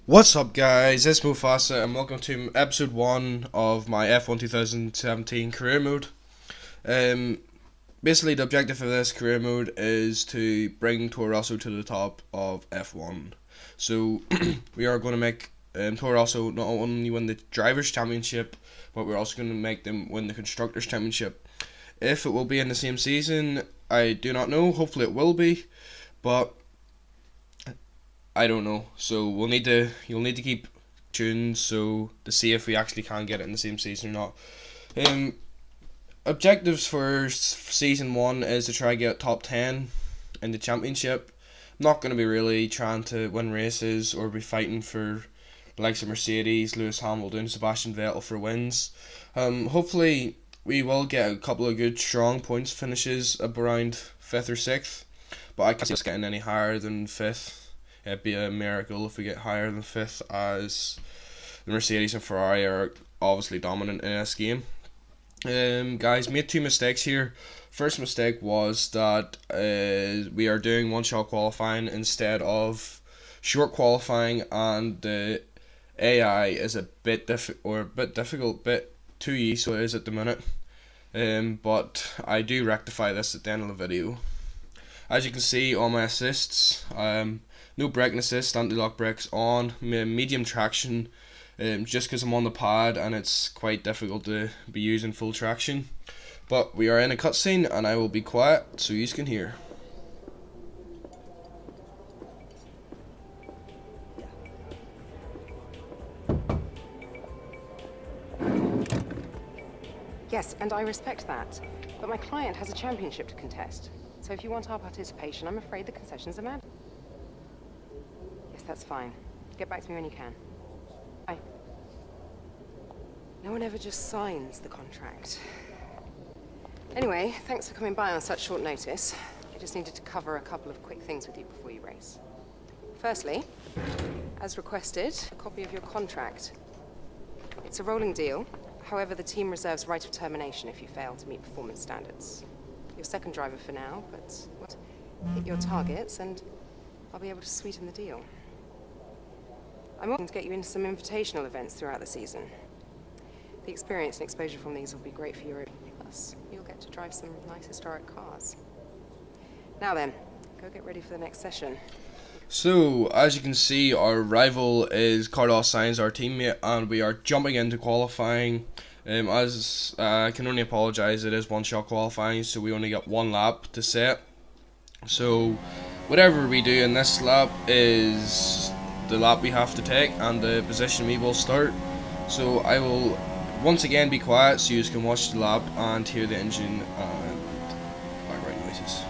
What's up, guys? It's Mufasa, and welcome to episode 1 of my F1 2017 career mode. Um, Basically, the objective of this career mode is to bring Rosso to the top of F1. So, we are going to make Rosso not only win the Drivers' Championship, but we're also going to make them win the Constructors' Championship. If it will be in the same season, I do not know. Hopefully, it will be, but I don't know. So you'll need to keep tuned to see if we actually can get it in the same season or not. Um, Objectives for season 1 is to try to get top 10 in the championship. I'm not going to be really trying to win races or be fighting for the likes of Mercedes, Lewis Hamilton, Sebastian Vettel for wins. Hopefully we will get a couple of good strong points finishes up around 5th or 6th, but I can't see us getting any higher than 5th. It'd be a miracle if we get higher than 5th, as the Mercedes and Ferrari are obviously dominant in this game. Guys, made 2 mistakes here. First mistake was that we are doing one-shot qualifying instead of short qualifying, and the AI is a bit difficult, bit too easy, so it is at the minute. But I do rectify this at the end of the video. As you can see, all my assists, no braking assist, anti-lock brakes on, medium traction, just because I'm on the pad and it's quite difficult to be using full traction. But we are in a cutscene and I will be quiet so you can hear. Yes, and I respect that. But my client has a championship to contest. So if you want our participation, I'm afraid the concessions are mad. Yes, that's fine. Get back to me when you can. Bye. No one ever just signs the contract. Anyway, thanks for coming by on such short notice. I just needed to cover a couple of quick things with you before you race. Firstly, as requested, a copy of your contract. It's a rolling deal. However, the team reserves right of termination if you fail to meet performance standards. You're second driver for now, but hit your targets and I'll be able to sweeten the deal. I'm hoping to get you into some invitational events throughout the season. The experience and exposure from these will be great for your... Plus, you'll get to drive some nice historic cars. Now then, go get ready for the next session. So, as you can see, our rival is Carlos Sainz, our teammate, and we are jumping into qualifying. As I can only apologise, it is one-shot qualifying, so we only got 1 lap to set. So, whatever we do in this lap is the lap we have to take, and the position we will start. So, I will once again be quiet so you can watch the lap and hear the engine and background noises.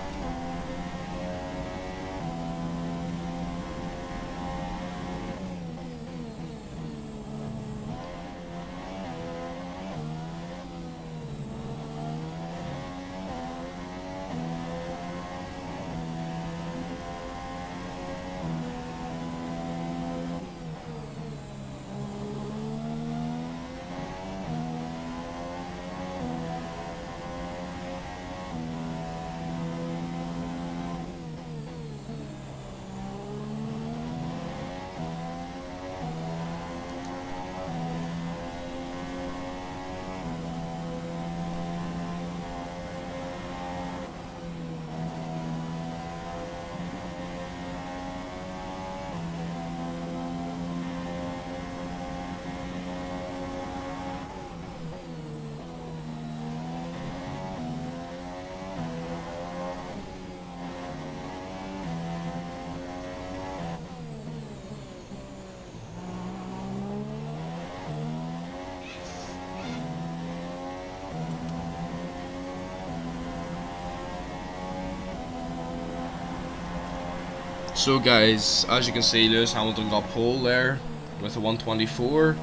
So guys, as you can see, Lewis Hamilton got pole there with a 124,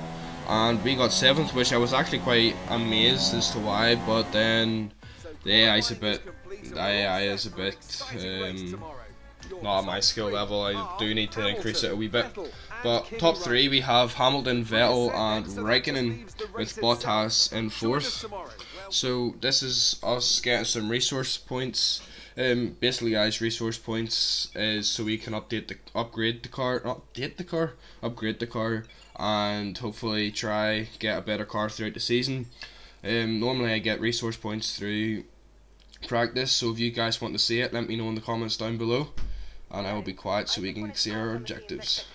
and we got 7th, which I was actually quite amazed as to why, but then the AI is a bit not at my skill level. I do need to increase it a wee bit. But top 3 we have Hamilton, Vettel and Raikkonen, with Bottas in 4th. So this is us getting some resource points. Basically, guys, resource points is so we can upgrade the car, and hopefully try get a better car throughout the season. Normally I get resource points through practice, so if you guys want to see it, let me know in the comments down below, and I will be quiet so we can see our objectives.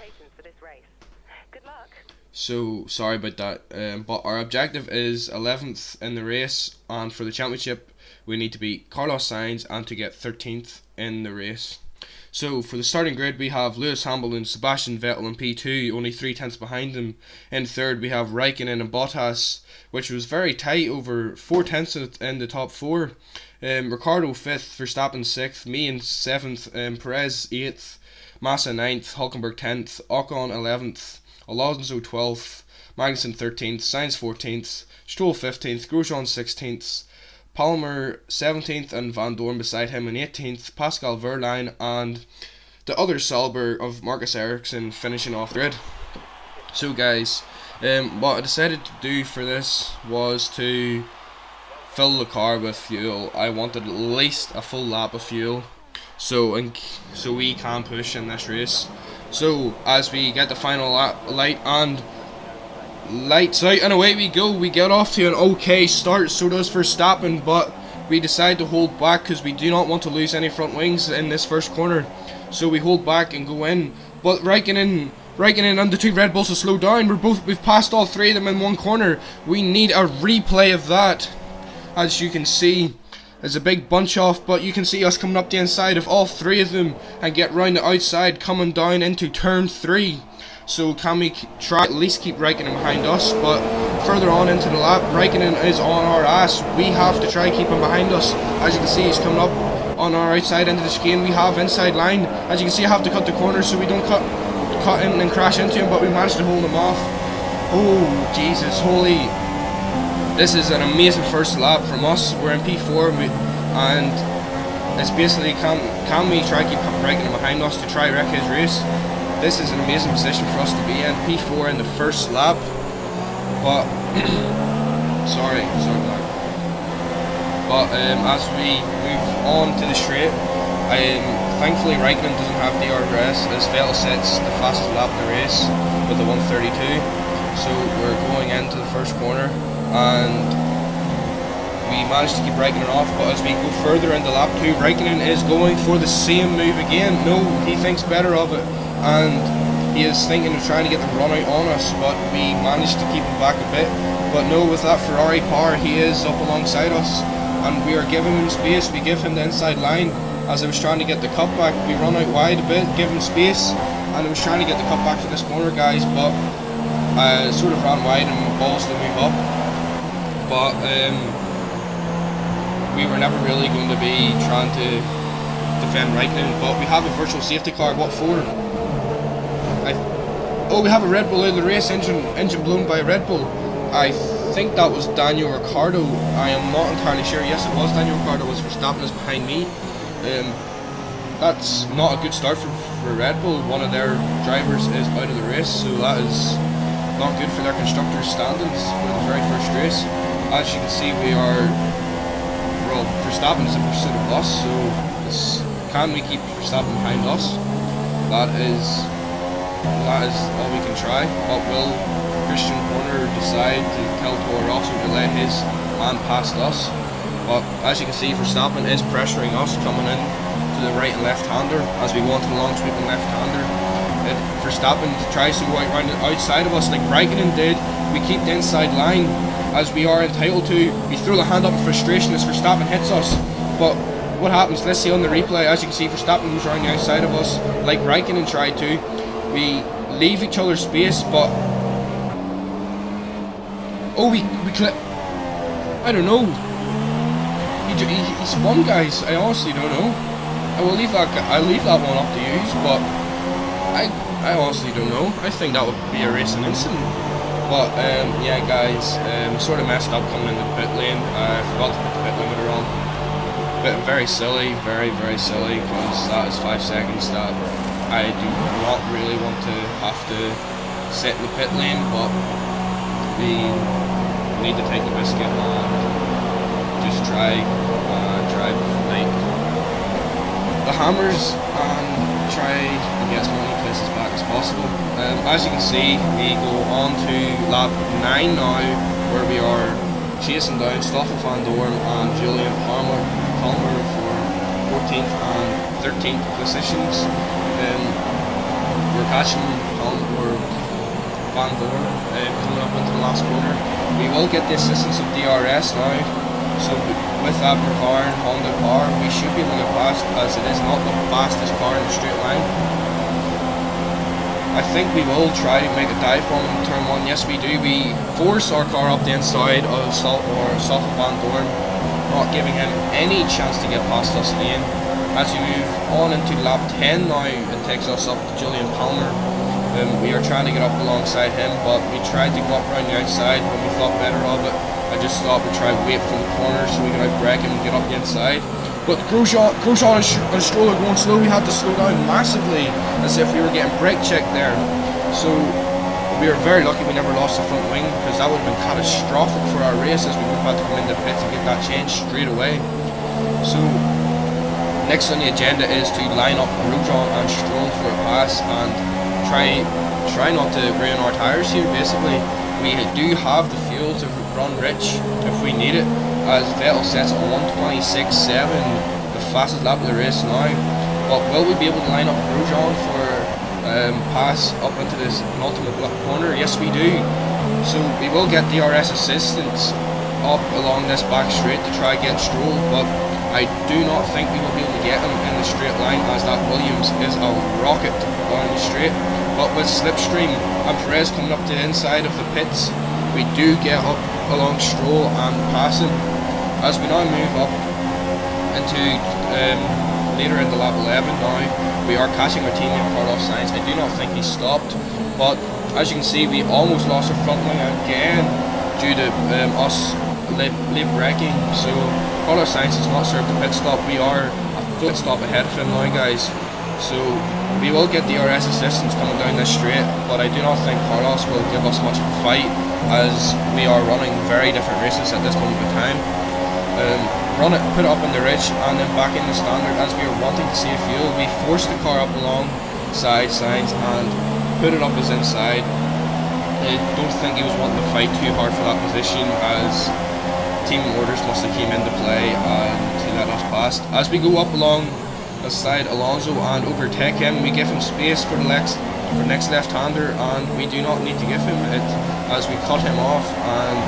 So sorry about that, but our objective is 11th in the race, and for the championship we need to beat Carlos Sainz and to get 13th in the race. So for the starting grid we have Lewis Hamilton, Sebastian Vettel in P2, only 3 tenths behind them. In third we have Raikkonen and Bottas, which was very tight, over 4 tenths in the top 4. Ricardo 5th, Verstappen 6th, me in 7th, Perez 8th, Massa 9th, Hulkenberg 10th, Ocon 11th, Alonso 12th, Magnussen 13th, Sainz 14th, Stroll 15th, Grosjean 16th, Palmer 17th, and Van Dorn beside him in 18th, Pascal Wehrlein and the other Salber of Marcus Ericsson finishing off the grid. So guys, what I decided to do for this was to fill the car with fuel. I wanted at least a full lap of fuel, so we can push in this race. So as we get the final light and lights out and away we go, we get off to an okay start, so does Verstappen, but we decide to hold back because we do not want to lose any front wings in this first corner. So we hold back and go in, but Raikkonen and the 2 Red Bulls have slowed down. We've passed all 3 of them in one corner. We need a replay of that. As you can see, there's a big bunch off, but you can see us coming up the inside of all 3 of them and get round the outside, coming down into turn 3. So can we try at least keep Raikkonen behind us? But further on into the lap, Raikkonen is on our ass. We have to try keep him behind us. As you can see, he's coming up on our outside end of the chicane. We have inside line. As you can see, I have to cut the corner so we don't cut in and crash into him, but we managed to hold him off. Oh Jesus, holy! This is an amazing first lap from us. We're in P4 and it's basically can we try keep Raikkonen behind us to try wreck his race. This is an amazing position for us to be in, P4 in the first lap, but sorry but as we move on to the straight, thankfully Raikkonen doesn't have DRS as Vettel sets the fastest lap in the race with a 1:32, so we're going into the first corner and we managed to keep Raikkonen off, but as we go further into lap 2, Raikkonen is going for the same move again. No, he thinks better of it, and he is thinking of trying to get the run out on us, but we managed to keep him back a bit. But no, with that Ferrari power, he is up alongside us, and we are giving him space. We give him the inside line. As I was trying to get the cutback, we run out wide a bit, give him space, and I was trying to get the cutback for this corner, guys, but I sort of ran wide and balls to move up. But we were never really going to be trying to defend Raikkonen, but we have a virtual safety car. What for? Oh, we have a Red Bull out of the race, engine blown by a Red Bull. I think that was Daniel Ricciardo. I am not entirely sure. Yes, it was Daniel Ricciardo. Was Verstappen is behind me. That's not a good start for Red Bull. One of their drivers is out of the race, so that is not good for their constructors' standings for the very first race. As you can see, we are, well, Verstappen is in pursuit of us, so can we keep Verstappen behind us? That is all we can try. But will Christian Horner decide to tell Torro Rosso to let his man past us? But as you can see, Verstappen is pressuring us, coming in to the right and left-hander as we want a long sweeping left-hander. Verstappen tries to go out round the outside of us like Raikkonen did. We keep the inside line as we are entitled to. We throw the hand up in frustration as Verstappen hits us. But what happens? Let's see on the replay. As you can see, Verstappen moves around the outside of us like Raikkonen tried to. We leave each other space, but oh, we clip. I don't know. He spun, guys. I honestly don't know. I'll leave that one up to you, but I honestly don't know. I think that would be a racing incident. But yeah, guys, sort of messed up coming into the pit lane. I forgot to put the pit limiter on. But very silly, very silly, because that is 5 seconds that I do not really want to have to sit in the pit lane, but we need to take the biscuit and just try drive late. the hammers and try and get as many places back as possible. As you can see, we go on to lap 9 now, where we are chasing down Stoffel van Dorn and Julian Palmer for 14th and 13th positions. We're catching Van Dorn coming up into the last corner. We will get the assistance of DRS now, so with that McLaren Honda car we should be able to get past, as it is not the fastest car in the straight line. I think we will try to make a dive bomb in turn 1. Yes, we do. We force our car up the inside of Stoffel van Dorn, not giving him any chance to get past us again. As we move on into lap 10 now, it takes us up to Julian Palmer. We are trying to get up alongside him, but we tried to go up around the outside when we thought better of it. I just stopped and tried to wait for the corner so we could outbrake him and get up the inside. But Grosjean and Stroll are going slow. We had to slow down massively, as if we were getting brake checked there. So we were very lucky we never lost the front wing, because that would have been catastrophic for our race, as we would have had to come into the pit and get that changed straight away. So next on the agenda is to line up Grosjean and Stroll for a pass and try not to ruin our tyres here. Basically, we do have the fuel to run rich if we need it, as Vettel sets at 1:26.7, the fastest lap of the race now. But will we be able to line up Grosjean for pass up into this penultimate corner? Yes, we do. So we will get DRS assistance up along this back straight to try get Stroll, but I do not think we will be able to get him in the straight line, as that Williams is a rocket down the straight. But with Slipstream and Perez coming up to the inside of the pits, we do get up along Stroll and pass him. As we now move up into later into lap 11 now, we are catching our teammate Carlos Sainz. I do not think he stopped, but as you can see, we almost lost our front wing again due to us late braking. So Carlos Sainz has not served the pit stop. We are a full pit stop ahead of him now, guys. So we will get DRS assistance coming down this straight, but I do not think Carlos will give us much of a fight, as we are running very different races at this moment in time. Put it up in the ridge and then back in the standard, as we are wanting to save fuel. We forced the car up alongside Sainz and put it up his inside. I don't think he was wanting to fight too hard for that position, as team orders must have came into play and he let us pass. As we go up along aside Alonso and overtake him, we give him space for the next left-hander, and we do not need to give him it, as we cut him off and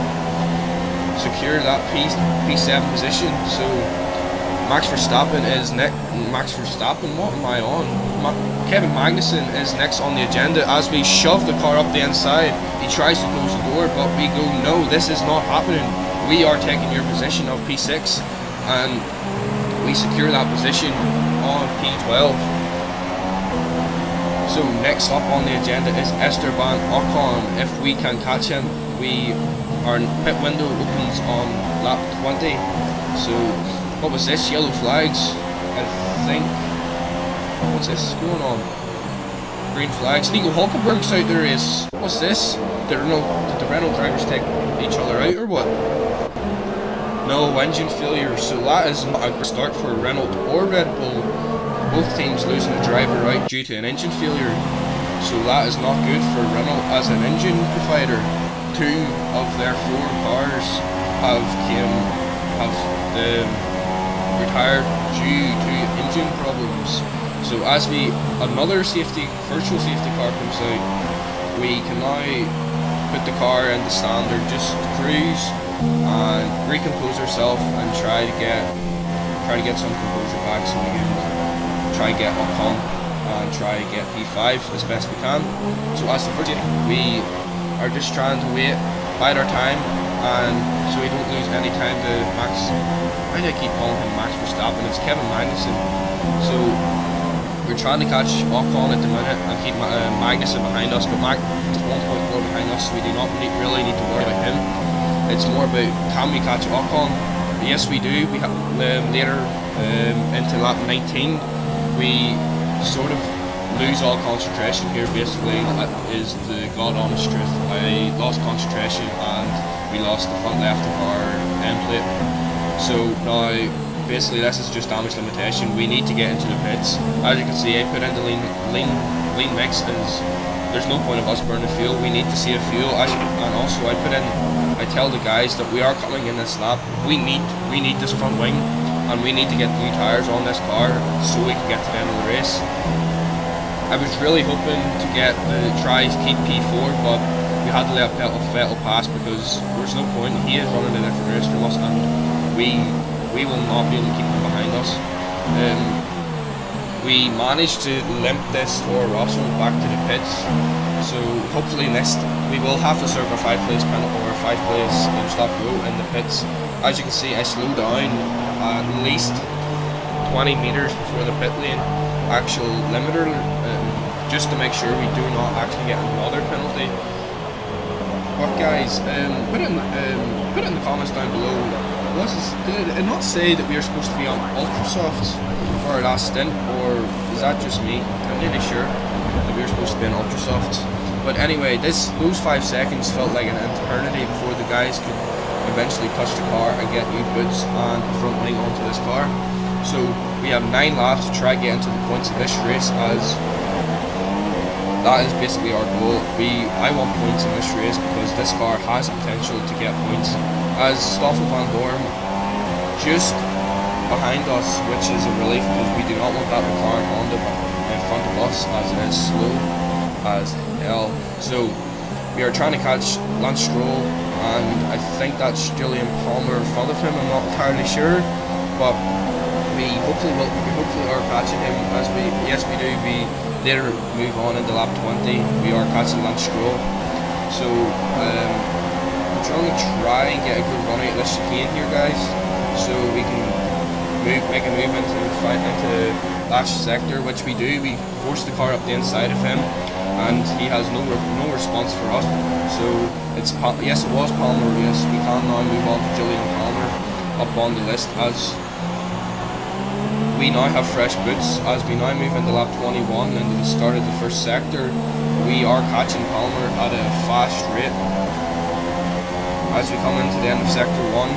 secure that P7 position. So Max Verstappen is next. What am I on? Kevin Magnussen is next on the agenda. As we shove the car up the inside, he tries to close the door, but we go, no, this is not happening. We are taking your position of P6, and we secure that position on P12. So next up on the agenda is Esteban Ocon. If we can catch him, our pit window opens on lap 20. So what was this? Yellow flags, I think. What's this going on? Green flags. Nico Hulkenberg's out the race. What's this? Did the Renault drivers take each other out or what? No, engine failure. So that is not a good start for Renault or Red Bull. Both teams losing a driver out due to an engine failure. So that is not good for Renault as an engine provider. 2 of their 4 cars have retired due to engine problems. So as another virtual safety car comes out, we can now put the car in the standard, just cruise and recompose ourselves and try to get some composure back, so we can try to get Ocon and try to get P5 as best we can. So as the virgin, we are just trying to bide our time, and so we don't lose any time to Max. Why do I keep calling him Max Verstappen? It's Kevin Magnussen. So we're trying to catch Ocon at the minute and keep Magnussen behind us, but Max is 1.4 behind us, so we do not really need to worry about him. It's more about, can we catch Ocon? Yes, we do. We have later into lap 19, we sort of lose all concentration here. Basically, that is the god honest truth. I lost concentration and we lost the front left of our end plate. So now basically this is just damage limitation. We need to get into the pits. As you can see, I put in the lean mix, as there's no point of us burning fuel. We need to save fuel. And also I tell the guys that we are coming in this lap. We need this front wing, and we need to get new tyres on this car so we can get to the end of the race. I was really hoping to try to keep P4, but we had to let Vettel pass because there's no point. He is running a different race from us, and we will not be able to keep him behind us. We managed to limp this Torro Rosso back to the pits, so hopefully we will have to serve a 5-place penalty or a 5-place stop go in the pits. As you can see, I slowed down at least 20 meters before the pit lane actual limiter, just to make sure we do not actually get another penalty. But guys, put it in the comments down below. Did it not say that we are supposed to be on ultra softs for our last stint, or is that just me? I'm nearly sure that we were supposed to be on ultra softs. But anyway, those 5 seconds felt like an eternity before the guys could eventually touch the car and get new boots and front wing onto this car. So we have 9 laps to try to get into the points of this race, as that is basically our goal. I want points in this race because this car has potential to get points. As Stoffel van Dorn just behind us, which is a relief because we do not want that McLaren Honda in front of us, as it is slow as hell. So we are trying to catch Lance Stroll, and I think that's Julian Palmer in front of him. I'm not entirely sure, but we hopefully are catching him. Yes we do. We later move on into lap 20. We are catching Lance Stroll. So I'm trying to try and get a good run out of this chicane here, guys, so we can make a move into the last sector, which we do. We force the car up the inside of him, and he has no response for us. So yes, it was Palmer. Yes, we can now move on to Julian Palmer up on the list, as we now have fresh boots. As we now move into lap 21 into the start of the first sector, we are catching Palmer at a fast rate. As we come into the end of sector 1,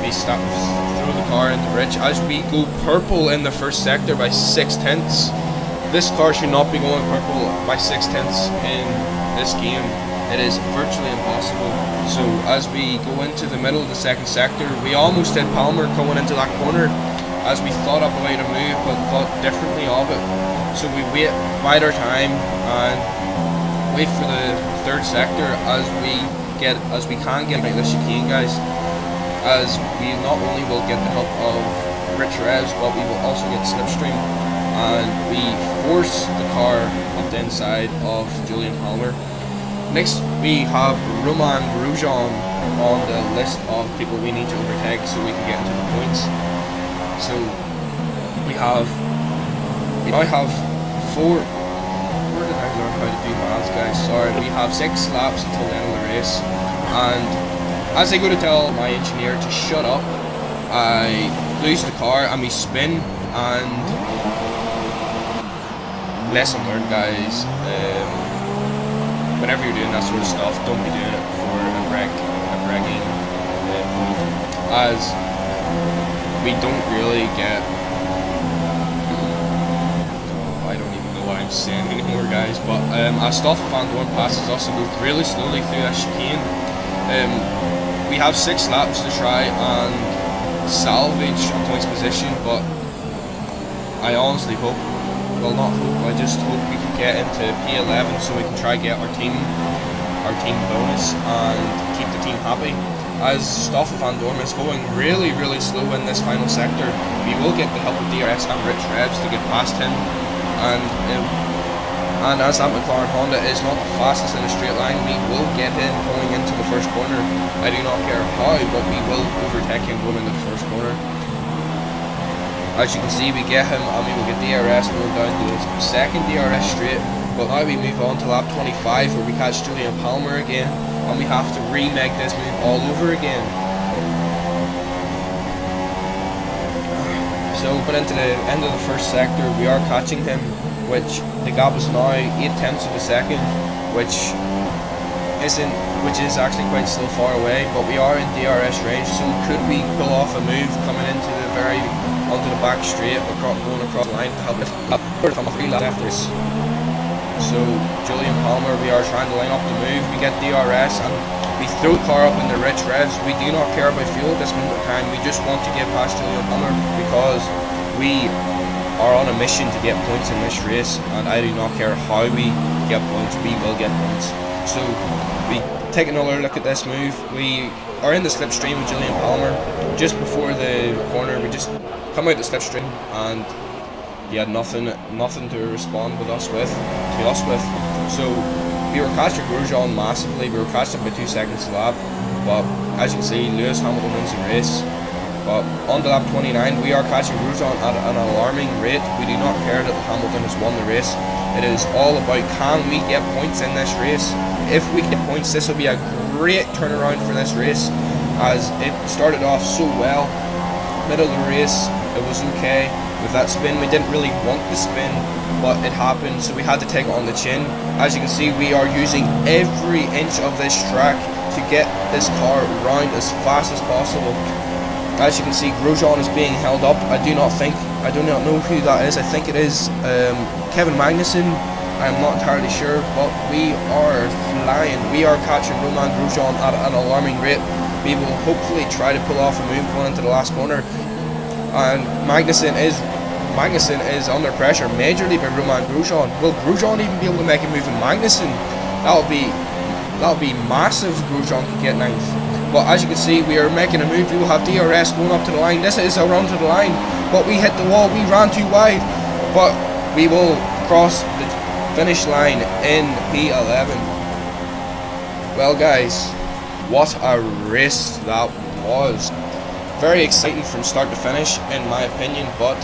we throw the car in the bridge. As we go purple in the first sector by 6/10, this car should not be going purple by 6/10 in this game. It is virtually impossible. So as we go into the middle of the second sector, we almost hit Palmer coming into that corner, as we thought up a way to move but thought differently of it. So we bide our time and wait for the third sector, as we can get like this chicane, guys, as we not only will get the help of rich revs, but we will also get slipstream, and we force the car up the inside of Julian Palmer. Next we have Roman Grosjean on the list of people we need to overtake so we can get into the points. So we now have 4. Where did I learn how to do maths, guys? Sorry. We have 6 laps until the end of the race, and as I go to tell my engineer to shut up, I lose the car and we spin. And lesson learned, guys. Whenever you're doing that sort of stuff, don't be doing it for a wrecking point, as we don't really get. I don't even know what I'm saying anymore, guys. But as Stoffel van Dorn passes us and goes really slowly through that chicane, we have 6 laps to try and salvage a points position. But I honestly hope, well, not hope, I just hope we can get into P11 so we can try get our team bonus and keep the team happy. As Stoffel van Dorn is going really slow in this final sector, we will get the help of DRS and Rich Revs to get past him, and as that McLaren Honda is not the fastest in a straight line, we will get him going into the first corner. I do not care how, but we will overtake him going into the first corner. As you can see, we get him and we will get DRS and go down to the second DRS straight. But now we move on to lap 25 where we catch Julian Palmer again, and we have to remake this move all over again. So, but into the end of the first sector, we are catching him, which the gap is now 0.8 of a second, which which is actually quite still far away, but we are in DRS range, so could we pull off a move coming into onto the back straight, going across the line to help come 3 laps after this. So Julian Palmer, we are trying to line up the move, we get DRS and we throw the car up in the rich revs. We do not care about fuel at this moment in time, we just want to get past Julian Palmer because we are on a mission to get points in this race, and I do not care how we get points, we will get points. So we take another look at this move. We are in the slipstream with Julian Palmer. Just before the corner, we just come out the slipstream, and he had nothing to respond to us with. So we were catching Grosjean massively. We were catching by 2 seconds a lap, but as you can see, Lewis Hamilton wins the race. But on to lap 29, we are catching Grosjean at an alarming rate. We do not care that Hamilton has won the race. It is all about, can we get points in this race? If we get points, this will be a great turnaround for this race, as it started off so well. Middle of the race, it was okay. With that spin, we didn't really want the spin, but it happened, so we had to take it on the chin. As you can see, we are using every inch of this track to get this car round as fast as possible. As you can see, Grosjean is being held up. I do not know who that is. I think it is Kevin Magnussen. I'm not entirely sure, but we are flying. We are catching Romain Grosjean at an alarming rate. We will hopefully try to pull off a move going into the last corner. And Magnussen is under pressure majorly by Romain Grosjean. Will Grosjean even be able to make a move in Magnussen? That would be massive. Grosjean could get 9th. But as you can see, we are making a move. We will have DRS going up to the line. This is a run to the line, but we hit the wall. We ran too wide, but we will cross the finish line in P11. Well, guys, what a race that was. Very exciting from start to finish, in my opinion, but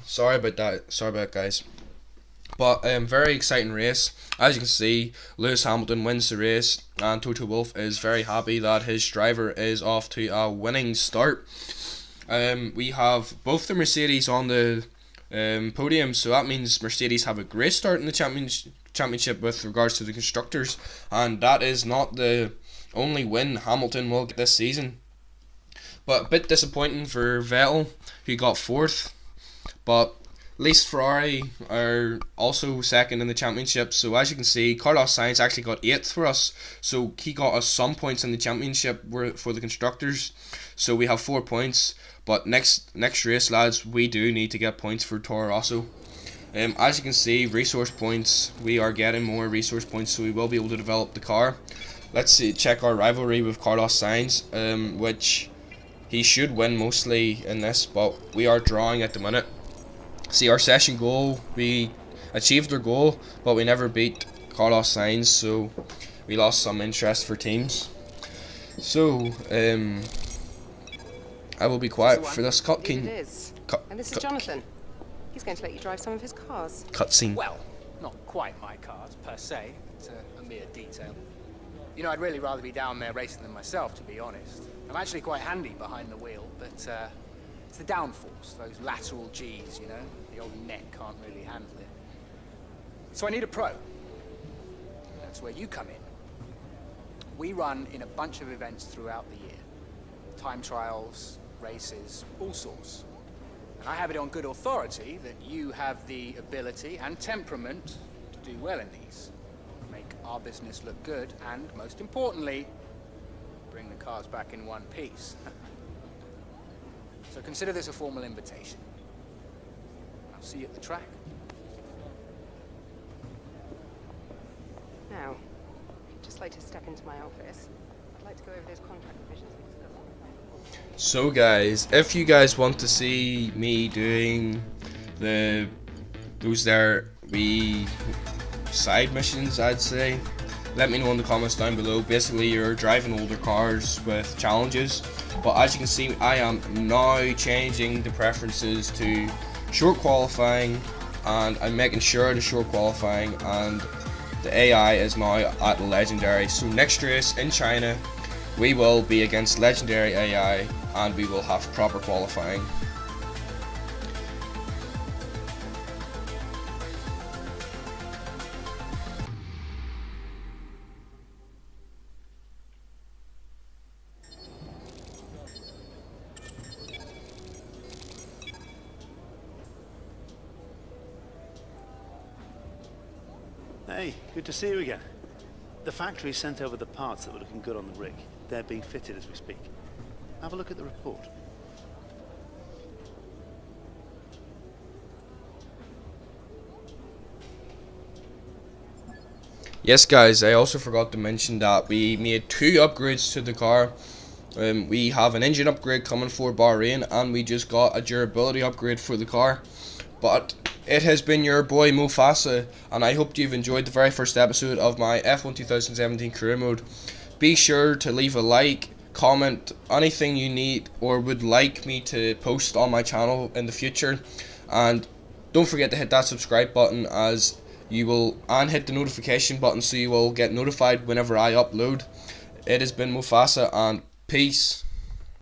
sorry about that, guys. But very exciting race. As you can see, Lewis Hamilton wins the race, and Toto Wolff is very happy that his driver is off to a winning start. We have both the Mercedes on the podium, so that means Mercedes have a great start in the championship with regards to the constructors, and that is not the only win Hamilton will get this season. But a bit disappointing for Vettel, who got 4th, but at least Ferrari are also 2nd in the championship. So as you can see, Carlos Sainz actually got 8th for us, so he got us some points in the championship for the constructors. So we have 4 points, but next race, lads, we do need to get points for Torro Rosso. As you can see, resource points, we are getting more resource points, so we will be able to develop the car. Let's see, check our rivalry with Carlos Sainz, which he should win mostly in this, but we are drawing at the minute. See, our session goal, we achieved our goal, but we never beat Carlos Sainz, so we lost some interest for teams. So, I will be quiet for this cutscene. It is. And this is Jonathan. He's going to let you drive some of his cars. Cutscene. Well, not quite my cars, per se. It's a mere detail. You know, I'd really rather be down there racing them myself, to be honest. I'm actually quite handy behind the wheel, but it's the downforce, those lateral G's, you know? The old neck can't really handle it. So I need a pro. That's where you come in. We run in a bunch of events throughout the year. Time trials, races, all sorts. And I have it on good authority that you have the ability and temperament to do well in these. Make our business look good, and most importantly, bring the cars back in one piece. So consider this a formal invitation. I'll see you at the track. Now, if you'd just like to step into my office, I'd like to go over those contract provisions we discussed. So guys, if you guys want to see me doing those side missions, I'd say, let me know in the comments down below. Basically, you're driving older cars with challenges, but as you can see, I am now changing the preferences to short qualifying, and I'm making sure the short qualifying and the AI is now at legendary. So next race in China, we will be against legendary AI, and we will have proper qualifying. Hey, good to see you again. The factory sent over the parts that were looking good on the rig. They're being fitted as we speak. Have a look at the report. Yes guys, I also forgot to mention that we made 2 upgrades to the car. We have an engine upgrade coming for Bahrain, and we just got a durability upgrade for the car. But it has been your boy Mufasa, and I hope you've enjoyed the very first episode of my F1 2017 career mode. Be sure to leave a like, comment, anything you need or would like me to post on my channel in the future, and don't forget to hit that subscribe button and hit the notification button so you will get notified whenever I upload. It has been Mufasa, and peace.